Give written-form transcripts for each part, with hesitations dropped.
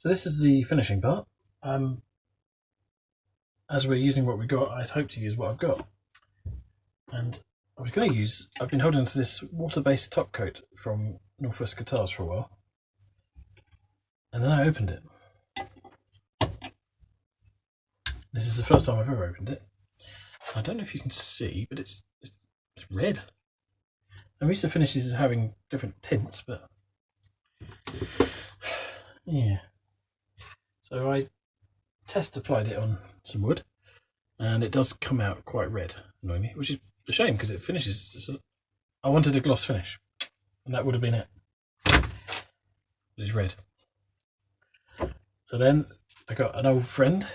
So this is the finishing part. As we're using what we've got, I'd hope to use what I've got. And I've been holding to this water-based top coat from Northwest Guitars for a while. And then I opened it. This is the first time I've ever opened it. I don't know if you can see, but it's red. I'm used to finishes having different tints, but yeah. So I test applied it on some wood, and it does come out quite red, annoyingly, which is a shame because it finishes. I wanted a gloss finish, and that would have been it. It's red. So then I got an old friend,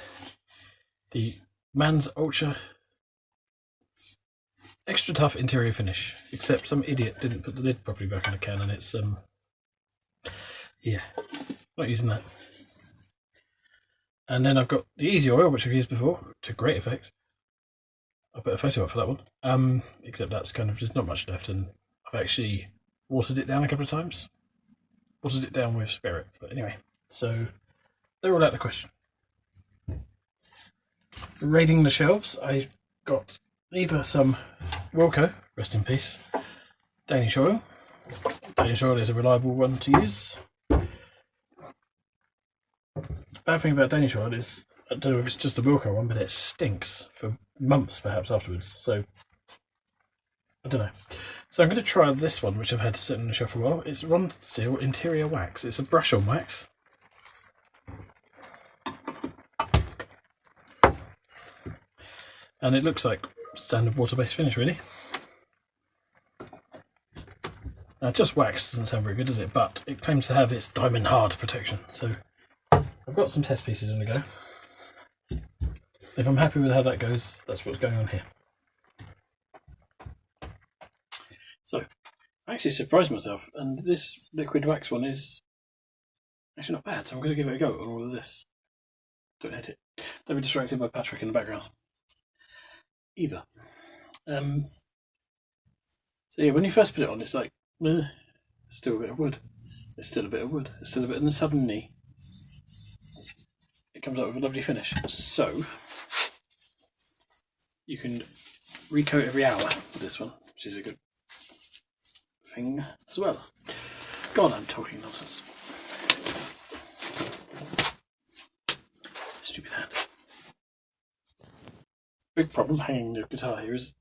the Man's Ultra Extra Tough Interior Finish, except some idiot didn't put the lid properly back on the can, and it's yeah, not using that. And then I've got the Easy Oil, which I've used before to great effect. I'll put a photo up for that one. Except that's kind of just not much left, and I've actually watered it down a couple of times. Watered it down with spirit, but anyway. So they're all out of the question. Raiding the shelves, I got either some Wilco, rest in peace, Danish oil. Danish oil is a reliable one to use. The bad thing about Danish oil is, I don't know if it's just the Wilco one, but it stinks for months perhaps afterwards. So I don't know. So I'm going to try this one, which I've had to sit on the shelf for a while. It's Ronseal Interior Wax. It's a brush-on wax. And it looks like standard water-based finish, really. Now, just wax doesn't sound very good, does it? But it claims to have its diamond hard protection. So I've got some test pieces on the go. If I'm happy with how that goes, that's what's going on here. So I actually surprised myself, and this liquid wax one is actually not bad. So I'm going to give it a go on all of this. Don't hit it. Don't be distracted by Patrick in the background. Either. So yeah, when you first put it on, it's like, still a bit of wood. It's still a bit of wood. It's still a bit, and suddenly it comes out with a lovely finish. So you can recoat every hour with this one, which is a good thing as well. God, I'm talking nonsense. Stupid hand. Big problem hanging the guitar here is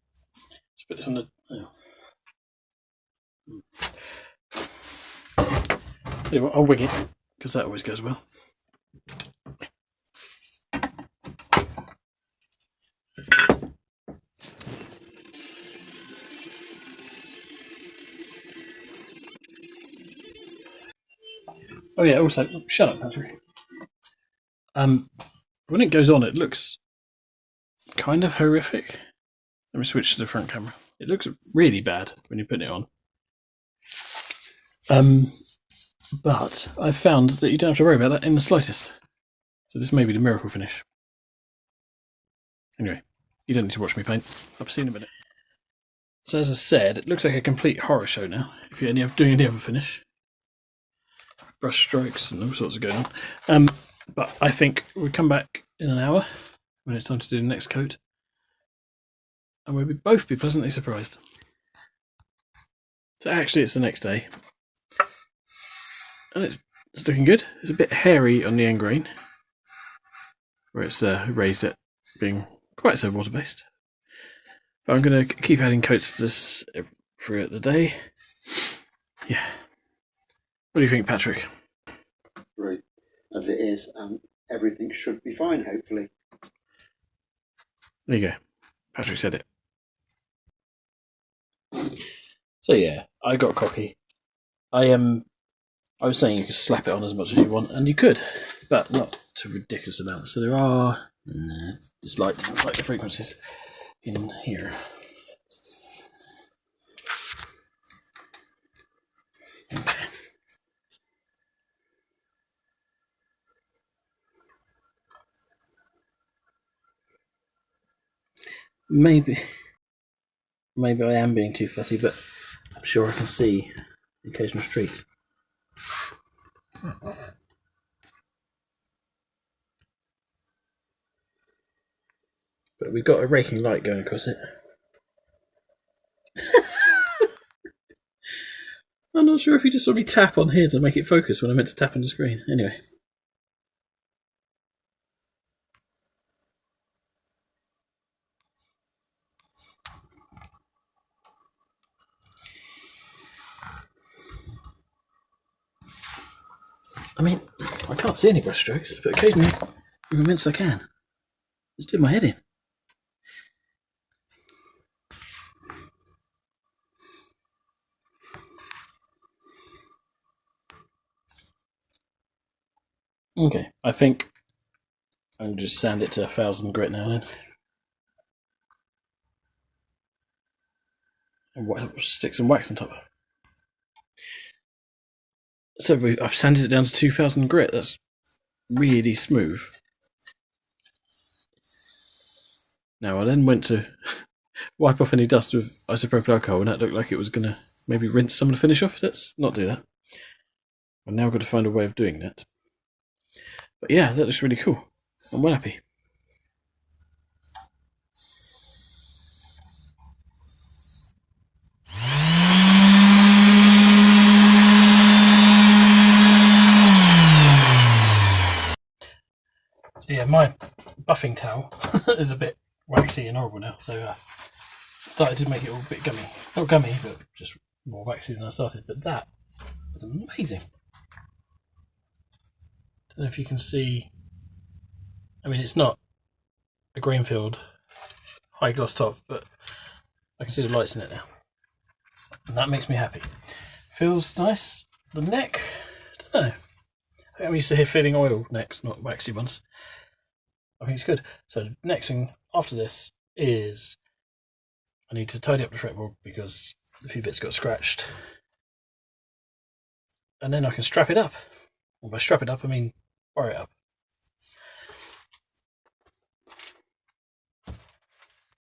just put this on the. Tell you what, I'll wing it because that always goes well. Oh yeah, also, shut up, Patrick. When it goes on, it looks kind of horrific. Let me switch to the front camera. It looks really bad when you put it on. But I've found that you don't have to worry about that in the slightest. So this may be the miracle finish. Anyway, you don't need to watch me paint. I'll see you in a minute. So as I said, it looks like a complete horror show now. If you're doing any other finish. Brush strokes and all sorts of going on. But I think we'll come back in an hour when it's time to do the next coat. And we'll both be pleasantly surprised. So actually it's the next day. And it's looking good. It's a bit hairy on the end grain, where it's raised at being quite so water-based. But I'm going to keep adding coats to this throughout the day. Yeah. What do you think, Patrick? Right. As it is, everything should be fine, hopefully. There you go. Patrick said it. So yeah, I got cocky. I was saying you could slap it on as much as you want, and you could, but not to ridiculous amounts. So there are just like the frequencies in here. Okay. Maybe I am being too fussy, but I'm sure I can see the occasional streaks. But we've got a raking light going across it. I'm not sure if you just saw me tap on here to make it focus when I meant to tap on the screen. Anyway. I mean, I can't see any brush strokes, but occasionally, I'm convinced I can. It's doing my head in. Okay, I think I'll just sand it to 1000 grit now then. And stick some wax on top. So I've sanded it down to 2000 grit. That's really smooth. Now I then went to wipe off any dust with isopropyl alcohol, and that looked like it was going to maybe rinse some of the finish off. Let's not do that. I've now got to find a way of doing that. But yeah, that looks really cool. I'm well happy. So yeah, my buffing towel is a bit waxy and horrible now, so started to make it all a bit gummy. Not gummy, but just more waxy than I started. But that was amazing. Don't know if you can see. I mean, it's not a Greenfield high gloss top, but I can see the lights in it now, and that makes me happy. Feels nice. The neck, I don't know. I think I'm used to feeling oil necks, not waxy ones. I think it's good. So the next thing after this is I need to tidy up the fretboard because a few bits got scratched, and then I can strap it up. And by strap it up, I mean wire it up.